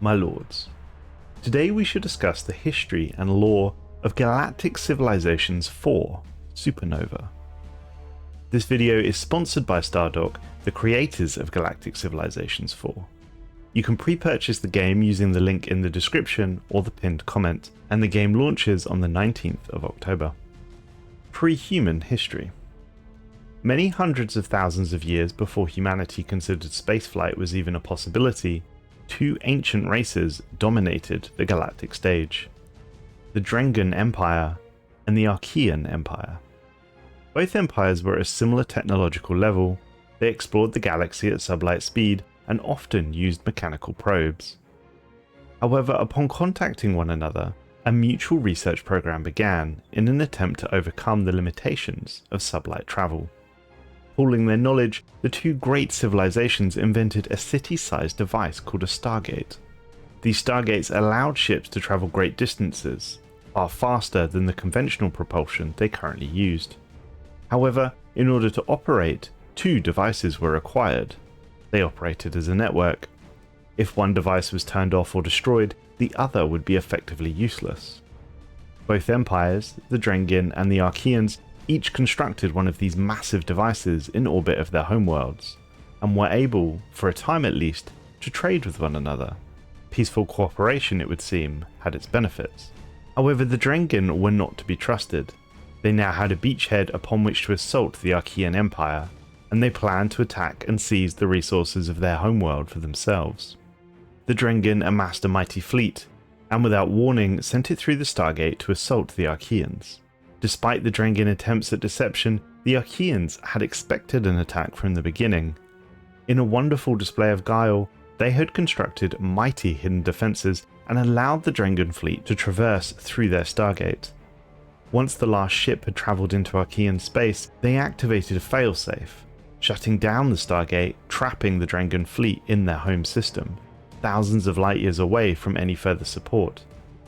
My lords, today we shall discuss the history and lore of Galactic Civilizations 4, Supernova. This video is sponsored by Stardock, the creators of Galactic Civilizations 4. You can pre-purchase the game using the link in the description or the pinned comment, and the game launches on the 19th of October. Pre-human history. Many hundreds of thousands of years before humanity considered spaceflight was even a possibility, two ancient races dominated the galactic stage: the Drengin Empire and the Archean Empire. Both empires were at a similar technological level. They explored the galaxy at sublight speed and often used mechanical probes. However, upon contacting one another, a mutual research program began in an attempt to overcome the limitations of sublight travel. Pooling their knowledge, the two great civilizations invented a city-sized device called a Stargate. These Stargates allowed ships to travel great distances, far faster than the conventional propulsion they currently used. However, in order to operate, two devices were required. They operated as a network. If one device was turned off or destroyed, the other would be effectively useless. Both empires, the Drengin and the Archeans, each constructed one of these massive devices in orbit of their homeworlds, and were able, for a time at least, to trade with one another. Peaceful cooperation, it would seem, had its benefits. However, the Drengin were not to be trusted. They now had a beachhead upon which to assault the Archean Empire, and they planned to attack and seize the resources of their homeworld for themselves. The Drengin amassed a mighty fleet, and without warning sent it through the Stargate to assault the Archeans. Despite the Drengin attempts at deception, the Archeans had expected an attack from the beginning. In a wonderful display of guile, they had constructed mighty hidden defences and allowed the Drengin fleet to traverse through their Stargate. Once the last ship had travelled into Archean space, they activated a failsafe, shutting down the Stargate, trapping the Drengin fleet in their home system, thousands of light years away from any further support.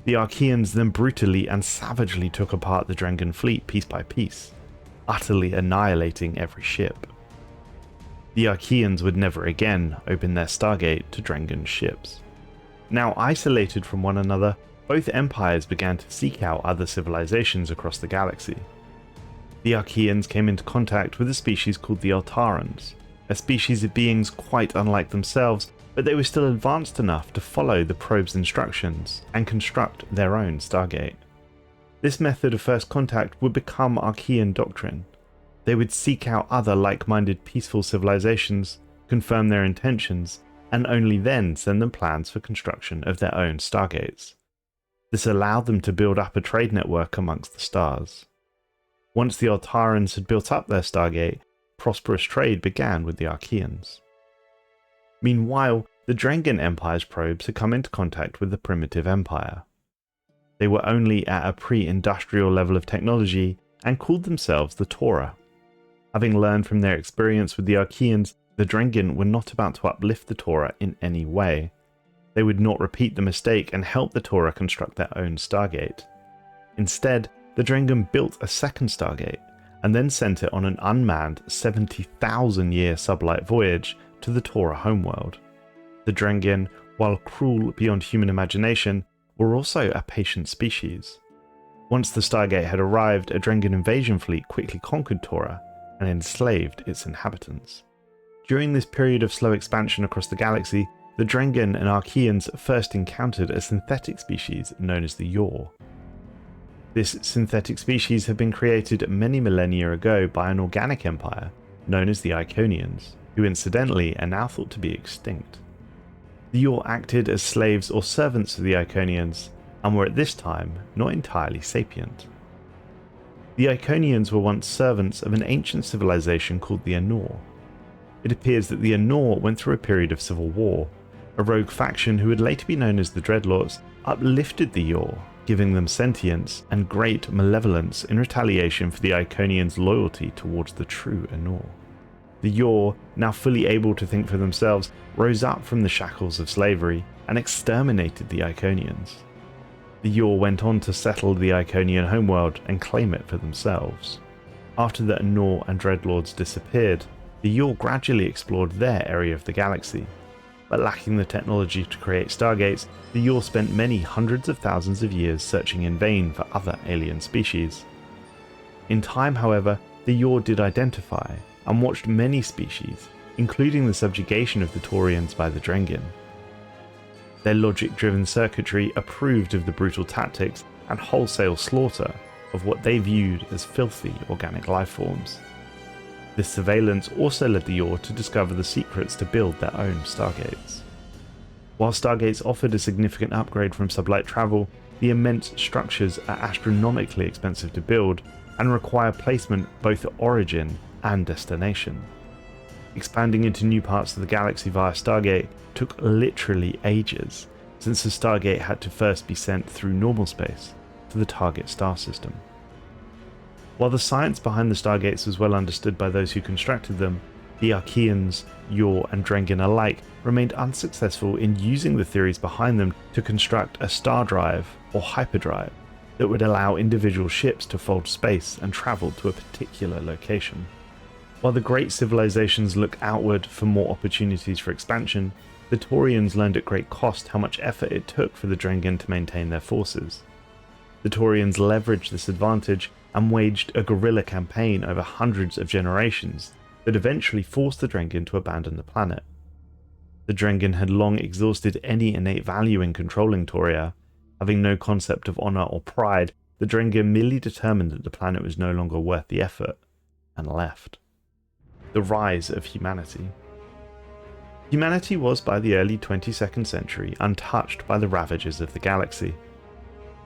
The Archeans then brutally and savagely took apart the Drengin fleet piece by piece, utterly annihilating every ship. The Archeans would never again open their Stargate to Drengin ships. Now isolated from one another, both empires began to seek out other civilizations across the galaxy. The Archeans came into contact with a species called the Altarans, a species of beings quite unlike themselves, but they were still advanced enough to follow the probe's instructions and construct their own Stargate. This method of first contact would become Archean doctrine. They would seek out other like-minded peaceful civilizations, confirm their intentions, and only then send them plans for construction of their own Stargates. This allowed them to build up a trade network amongst the stars. Once the Altarans had built up their Stargate, prosperous trade began with the Archeans. Meanwhile, the Drengin Empire's probes had come into contact with the primitive empire. They were only at a pre-industrial level of technology and called themselves the Torah. Having learned from their experience with the Archeans, the Drengin were not about to uplift the Torah in any way. They would not repeat the mistake and help the Torah construct their own Stargate. Instead, the Drengin built a second Stargate, and then sent it on an unmanned 70,000-year sublight voyage to the Torah homeworld. The Drengin, while cruel beyond human imagination, were also a patient species. Once the Stargate had arrived, a Drengin invasion fleet quickly conquered Torah and enslaved its inhabitants. During this period of slow expansion across the galaxy, the Drengin and Archeans first encountered a synthetic species known as the Yor. This synthetic species had been created many millennia ago by an organic empire known as the Iconians, who incidentally are now thought to be extinct. The Yor acted as slaves or servants of the Iconians, and were at this time not entirely sapient. The Iconians were once servants of an ancient civilization called the Anor. It appears that the Anor went through a period of civil war. A rogue faction who would later be known as the Dreadlords uplifted the Yor, giving them sentience and great malevolence in retaliation for the Iconians' loyalty towards the true Anor. The Yor, now fully able to think for themselves, rose up from the shackles of slavery and exterminated the Iconians. The Yor went on to settle the Iconian homeworld and claim it for themselves. After the Anor and Dreadlords disappeared, the Yor gradually explored their area of the galaxy. but lacking the technology to create stargates, the Yor spent many hundreds of thousands of years searching in vain for other alien species. In time, however, the Yor did identify and watched many species, including the subjugation of the Taurians by the Drengin. Their logic-driven circuitry approved of the brutal tactics and wholesale slaughter of what they viewed as filthy organic lifeforms. This surveillance also led the Yor to discover the secrets to build their own stargates. While stargates offered a significant upgrade from sublight travel, the immense structures are astronomically expensive to build and require placement both at origin and destination. Expanding into new parts of the galaxy via stargate took literally ages, since the stargate had to first be sent through normal space to the target star system. While the science behind the stargates was well understood by those who constructed them, the Archaeans, Yor and Drengin alike remained unsuccessful in using the theories behind them to construct a star drive or hyperdrive that would allow individual ships to fold space and travel to a particular location. While the great civilizations look outward for more opportunities for expansion, the Taurians learned at great cost how much effort it took for the Drengin to maintain their forces. The Taurians leveraged this advantage and waged a guerrilla campaign over hundreds of generations that eventually forced the Drengin to abandon the planet. The Drengin had long exhausted any innate value in controlling Tauria. Having no concept of honour or pride, the Drengin merely determined that the planet was no longer worth the effort, and left. The rise of humanity. Humanity was by the early 22nd century untouched by the ravages of the galaxy.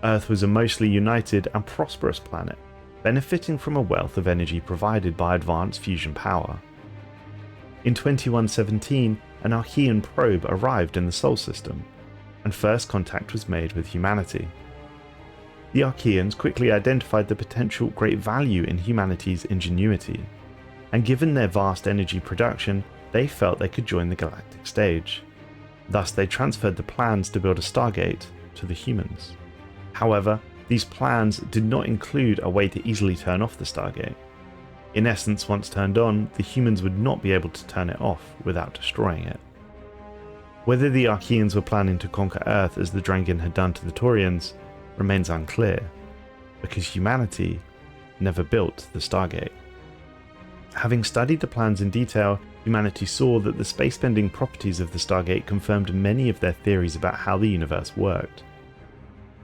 Earth was a mostly united and prosperous planet, benefiting from a wealth of energy provided by advanced fusion power. In 2117, an Archean probe arrived in the Sol system, and first contact was made with humanity. The Archeans quickly identified the potential great value in humanity's ingenuity, and given their vast energy production, they felt they could join the galactic stage. Thus, they transferred the plans to build a stargate to the humans. However, these plans did not include a way to easily turn off the stargate. In essence, once turned on, the humans would not be able to turn it off without destroying it. Whether the Archeans were planning to conquer Earth as the Drengin had done to the Taurians remains unclear, because humanity never built the stargate. Having studied the plans in detail, humanity saw that the space-bending properties of the stargate confirmed many of their theories about how the universe worked.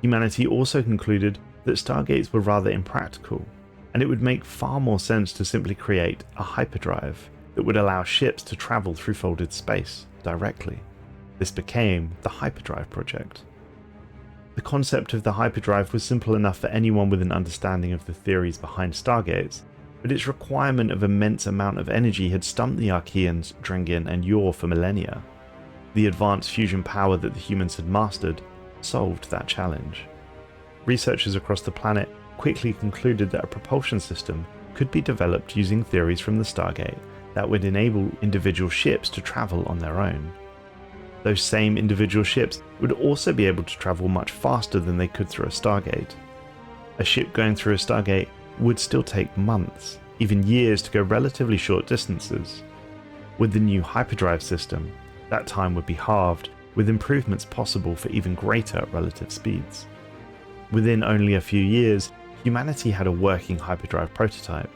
Humanity also concluded that stargates were rather impractical, and it would make far more sense to simply create a hyperdrive that would allow ships to travel through folded space directly. This became the Hyperdrive project. The concept of the hyperdrive was simple enough for anyone with an understanding of the theories behind stargates, but its requirement of immense amount of energy had stumped the Archeans, Drengin and Yor for millennia. The advanced fusion power that the humans had mastered solved that challenge. Researchers across the planet quickly concluded that a propulsion system could be developed using theories from the Stargate that would enable individual ships to travel on their own. Those same individual ships would also be able to travel much faster than they could through a Stargate. A ship going through a Stargate would still take months, even years to go relatively short distances. With the new hyperdrive system, that time would be halved, with improvements possible for even greater relative speeds. Within only a few years, humanity had a working hyperdrive prototype.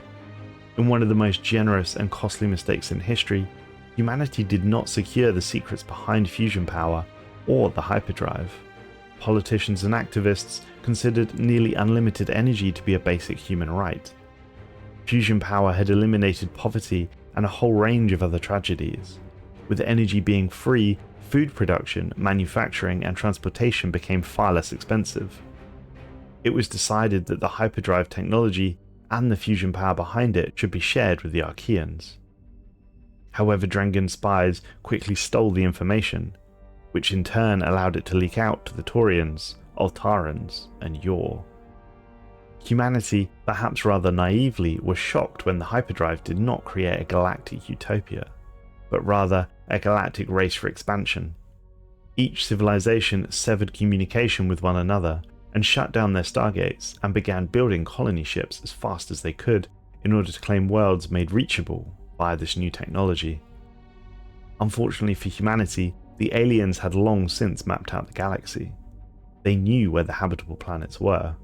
In one of the most generous and costly mistakes in history, humanity did not secure the secrets behind fusion power or the hyperdrive. Politicians and activists considered nearly unlimited energy to be a basic human right. Fusion power had eliminated poverty and a whole range of other tragedies. With energy being free, food production, manufacturing, and transportation became far less expensive. It was decided that the hyperdrive technology and the fusion power behind it should be shared with the Archeans. However, Drengin spies quickly stole the information, which in turn allowed it to leak out to the Taurians, Altarans, and Yor. Humanity, perhaps rather naively, was shocked when the hyperdrive did not create a galactic utopia, but rather a galactic race for expansion. Each civilization severed communication with one another and shut down their stargates and began building colony ships as fast as they could in order to claim worlds made reachable by this new technology. Unfortunately for humanity, The aliens had long since mapped out the galaxy. They knew where the habitable planets were.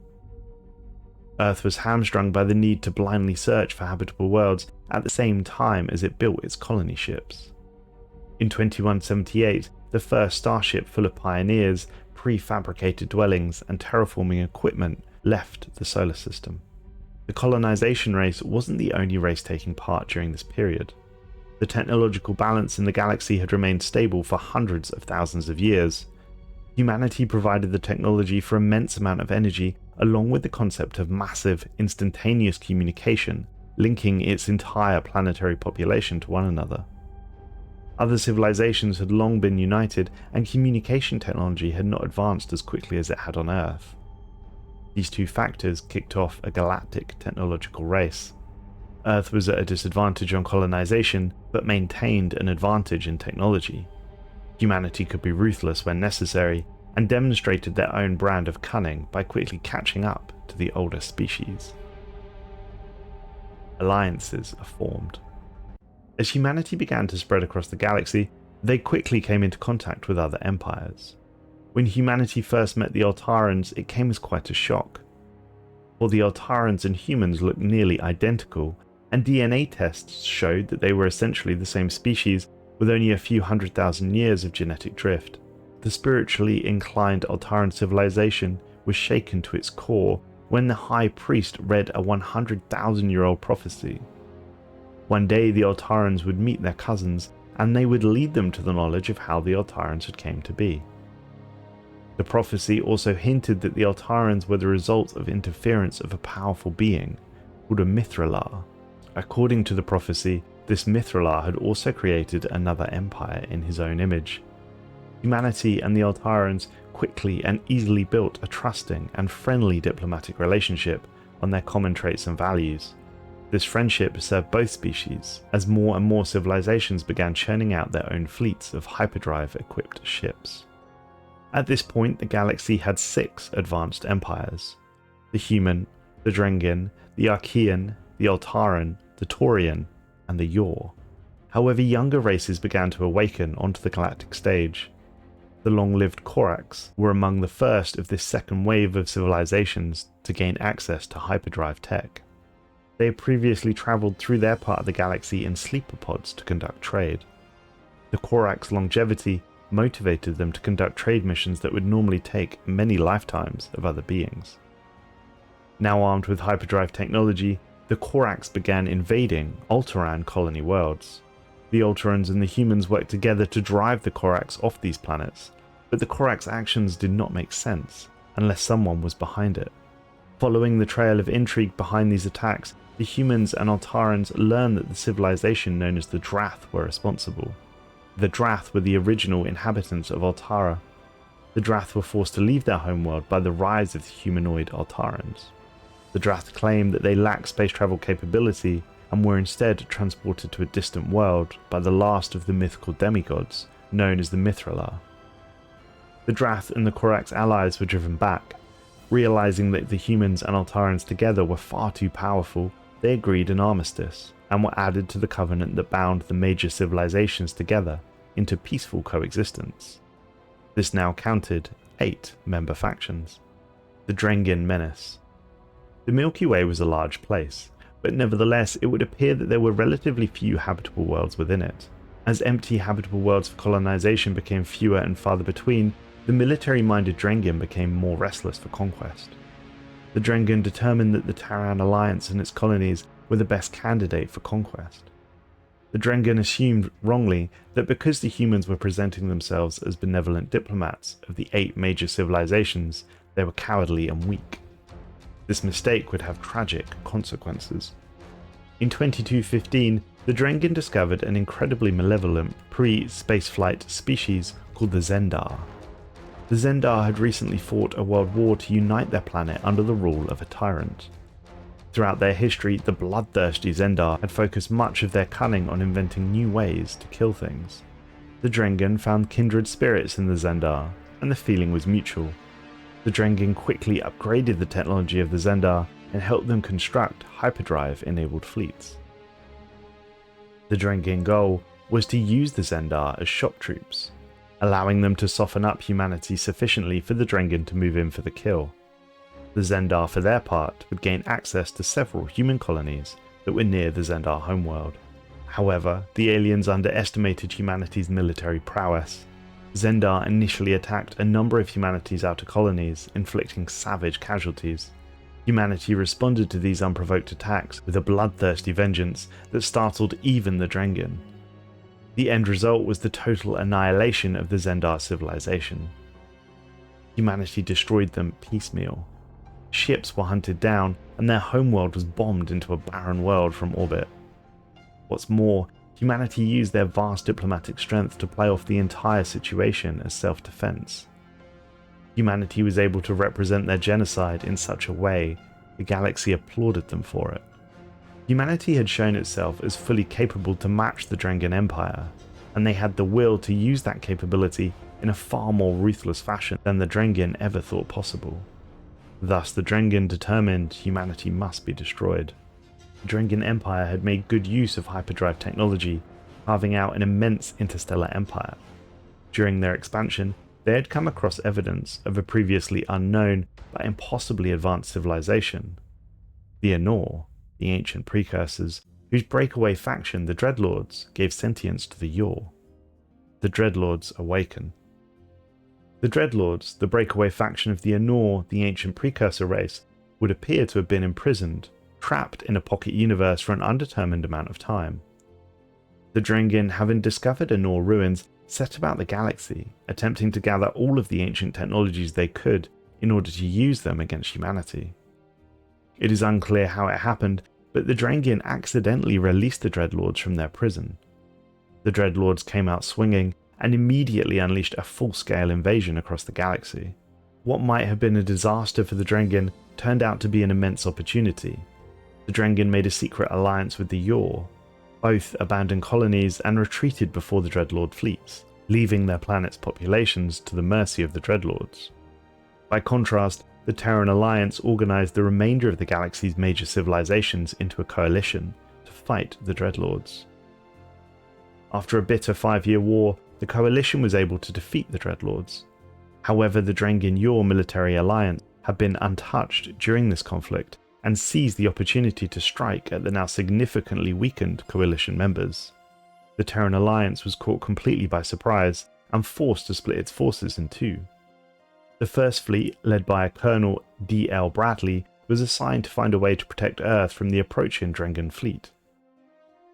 Earth was hamstrung by the need to blindly search for habitable worlds at the same time as it built its colony ships. In 2178, the first starship full of pioneers, prefabricated dwellings, and terraforming equipment left the solar system. The colonization race wasn't the only race taking part during this period. The technological balance in the galaxy had remained stable for hundreds of thousands of years. Humanity provided the technology for immense amount of energy, along with the concept of massive, instantaneous communication, linking its entire planetary population to one another. Other civilizations had long been united, and communication technology had not advanced as quickly as it had on Earth. These two factors kicked off a galactic technological race. Earth was at a disadvantage on colonization, but maintained an advantage in technology. Humanity could be ruthless when necessary, and demonstrated their own brand of cunning by quickly catching up to the older species. Alliances are formed. As humanity began to spread across the galaxy, they quickly came into contact with other empires. When humanity first met the Altarans, it came as quite a shock. For the Altarans and humans looked nearly identical, and DNA tests showed that they were essentially the same species with only a few 100,000 years of genetic drift. The spiritually inclined Altaran civilization was shaken to its core when the High Priest read a 100,000-year-old prophecy. One day the Altarans would meet their cousins, and they would lead them to the knowledge of how the Altarans had came to be. The prophecy also hinted that the Altarans were the result of interference of a powerful being called a Mithralar. According to the prophecy, this Mithralar had also created another empire in his own image. Humanity and the Altarans quickly and easily built a trusting and friendly diplomatic relationship on their common traits and values. This friendship served both species, as more and more civilizations began churning out their own fleets of hyperdrive-equipped ships. At this point, the galaxy had 6 advanced empires: the Human, the Drengin, the Archean, the Altaran, the Taurian, and the Yor. However, younger races began to awaken onto the galactic stage. The long-lived Corax were among the first of this second wave of civilizations to gain access to hyperdrive tech. They had previously travelled through their part of the galaxy in sleeper pods to conduct trade. The Corax longevity motivated them to conduct trade missions that would normally take many lifetimes of other beings. Now armed with hyperdrive technology, the Corax began invading Altaran colony worlds. The Altarans and the humans worked together to drive the Corax off these planets, but the Corax actions did not make sense unless someone was behind it. Following the trail of intrigue behind these attacks, the humans and Altarans learned that the civilization known as the Drath were responsible. The Drath were the original inhabitants of Altara. The Drath were forced to leave their homeworld by the rise of the humanoid Altarans. The Drath claimed that they lacked space travel capability and were instead transported to a distant world by the last of the mythical demigods, known as the Mithralar. The Drath and the Corax allies were driven back. Realizing that the humans and Altarans together were far too powerful, they agreed an armistice, and were added to the covenant that bound the major civilizations together into peaceful coexistence. This now counted 8 member factions. The Drengin Menace. The Milky Way was a large place, but nevertheless it would appear that there were relatively few habitable worlds within it. As empty habitable worlds for colonization became fewer and farther between, the military-minded Drengin became more restless for conquest. The Drengin determined that the Terran Alliance and its colonies were the best candidate for conquest. The Drengin assumed wrongly that because the humans were presenting themselves as benevolent diplomats of the 8 major civilizations, they were cowardly and weak. This mistake would have tragic consequences. In 2215, the Drengin discovered an incredibly malevolent pre-spaceflight species called the Zendar. The Zendar had recently fought a world war to unite their planet under the rule of a tyrant. Throughout their history, the bloodthirsty Zendar had focused much of their cunning on inventing new ways to kill things. The Drengin found kindred spirits in the Zendar, and the feeling was mutual. The Drengin quickly upgraded the technology of the Zendar and helped them construct hyperdrive-enabled fleets. The Drengin goal was to use the Zendar as shock troops. allowing them to soften up humanity sufficiently for the Drengin to move in for the kill. The Zendar, for their part, would gain access to several human colonies that were near the Zendar homeworld. However, the aliens underestimated humanity's military prowess. Zendar initially attacked a number of humanity's outer colonies, inflicting savage casualties. Humanity responded to these unprovoked attacks with a bloodthirsty vengeance that startled even the Drengin. The end result was the total annihilation of the Zendar civilization. Humanity destroyed them piecemeal. Ships were hunted down, and their homeworld was bombed into a barren world from orbit. What's more, humanity used their vast diplomatic strength to play off the entire situation as self-defense. Humanity was able to represent their genocide in such a way, the galaxy applauded them for it. Humanity had shown itself as fully capable to match the Drengin Empire, and they had the will to use that capability in a far more ruthless fashion than the Drengin ever thought possible. Thus, the Drengin determined humanity must be destroyed. The Drengin Empire had made good use of hyperdrive technology, carving out an immense interstellar empire. During their expansion, they had come across evidence of a previously unknown but impossibly advanced civilization. The Anor, the ancient precursors, whose breakaway faction, the Dreadlords, gave sentience to the Yor. The Dreadlords Awaken. The Dreadlords, the breakaway faction of the Anor, the ancient precursor race, would appear to have been imprisoned, trapped in a pocket universe for an undetermined amount of time. The Drengin, having discovered Anor ruins, set about the galaxy, attempting to gather all of the ancient technologies they could in order to use them against humanity. It is unclear how it happened, but the Drengin accidentally released the Dreadlords from their prison. The Dreadlords came out swinging and immediately unleashed a full-scale invasion across the galaxy. What might have been a disaster for the Drengin turned out to be an immense opportunity. The Drengin made a secret alliance with the Yor. Both abandoned colonies and retreated before the Dreadlord fleets, leaving their planet's populations to the mercy of the Dreadlords. By contrast, the Terran Alliance organized the remainder of the galaxy's major civilizations into a coalition to fight the Dreadlords. After a bitter 5-year war, the coalition was able to defeat the Dreadlords. However, the Drengin-Yor military alliance had been untouched during this conflict and seized the opportunity to strike at the now significantly weakened coalition members. The Terran Alliance was caught completely by surprise and forced to split its forces in two. The First Fleet, led by Colonel D.L. Bradley, was assigned to find a way to protect Earth from the approaching Drengin fleet.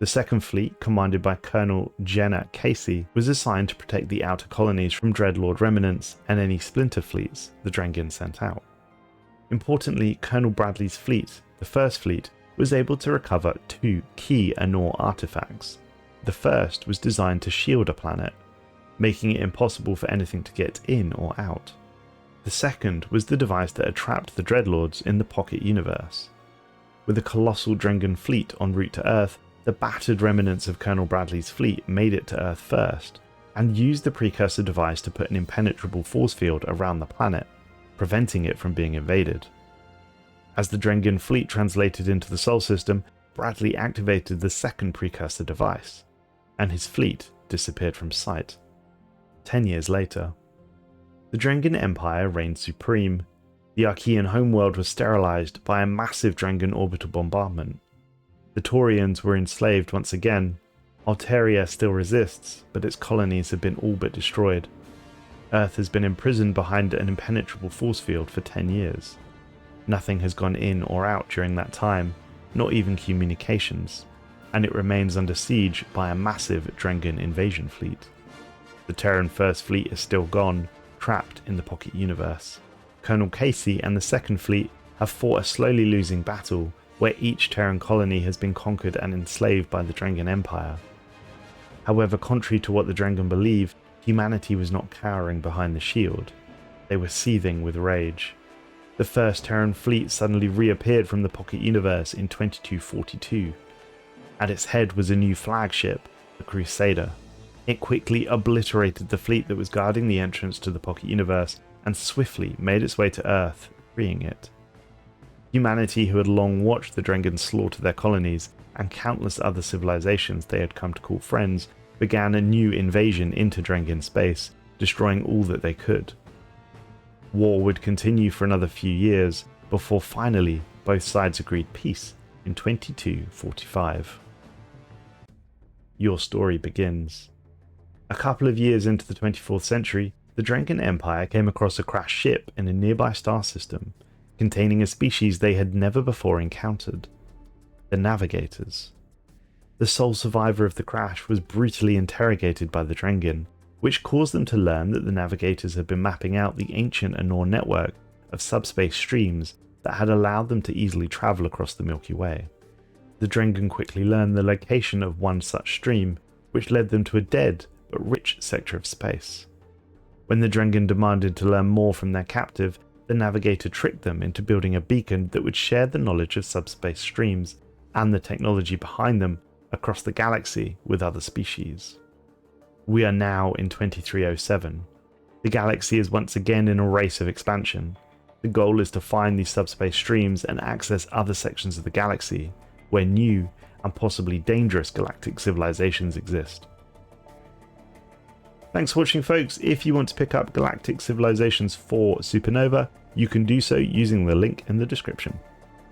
The Second Fleet, commanded by Colonel Jenna Casey, was assigned to protect the outer colonies from Dreadlord remnants and any splinter fleets the Drengin sent out. Importantly, Colonel Bradley's fleet, the First Fleet, was able to recover 2 key Anor artifacts. The first was designed to shield a planet, making it impossible for anything to get in or out. The second was the device that had trapped the Dreadlords in the Pocket Universe. With a colossal Drengin fleet en route to Earth, the battered remnants of Colonel Bradley's fleet made it to Earth first, and used the precursor device to put an impenetrable force field around the planet, preventing it from being invaded. As the Drengin fleet translated into the Sol system, Bradley activated the second precursor device, and his fleet disappeared from sight. 10 years later, the Drengin Empire reigned supreme. The Archean homeworld was sterilized by a massive Drengin orbital bombardment. The Taurians were enslaved once again. Alteria still resists, but its colonies have been all but destroyed. Earth has been imprisoned behind an impenetrable force field for 10 years. Nothing has gone in or out during that time, not even communications, and it remains under siege by a massive Drengin invasion fleet. The Terran First Fleet is still gone, trapped in the Pocket Universe. Colonel Casey and the Second Fleet have fought a slowly losing battle where each Terran colony has been conquered and enslaved by the Drengin Empire. However, contrary to what the Drengin believed, humanity was not cowering behind the shield. They were seething with rage. The first Terran fleet suddenly reappeared from the Pocket Universe in 2242. At its head was a new flagship, the Crusader. It quickly obliterated the fleet that was guarding the entrance to the Pocket Universe and swiftly made its way to Earth, freeing it. Humanity, who had long watched the Drengin slaughter their colonies and countless other civilizations they had come to call friends, began a new invasion into Drengin space, destroying all that they could. War would continue for another few years before finally both sides agreed peace in 2245. Your story begins. A couple of years into the 24th century, the Drengin Empire came across a crashed ship in a nearby star system, containing a species they had never before encountered: the Navigators. The sole survivor of the crash was brutally interrogated by the Drengin, which caused them to learn that the Navigators had been mapping out the ancient Anor network of subspace streams that had allowed them to easily travel across the Milky Way. The Drengin quickly learned the location of one such stream, which led them to a dead but rich sector of space. When the Drengin demanded to learn more from their captive, the Navigator tricked them into building a beacon that would share the knowledge of subspace streams and the technology behind them across the galaxy with other species. We are now in 2307. The galaxy is once again in a race of expansion. The goal is to find these subspace streams and access other sections of the galaxy where new and possibly dangerous galactic civilizations exist. Thanks for watching, folks. If you want to pick up Galactic Civilizations for Supernova, you can do so using the link in the description.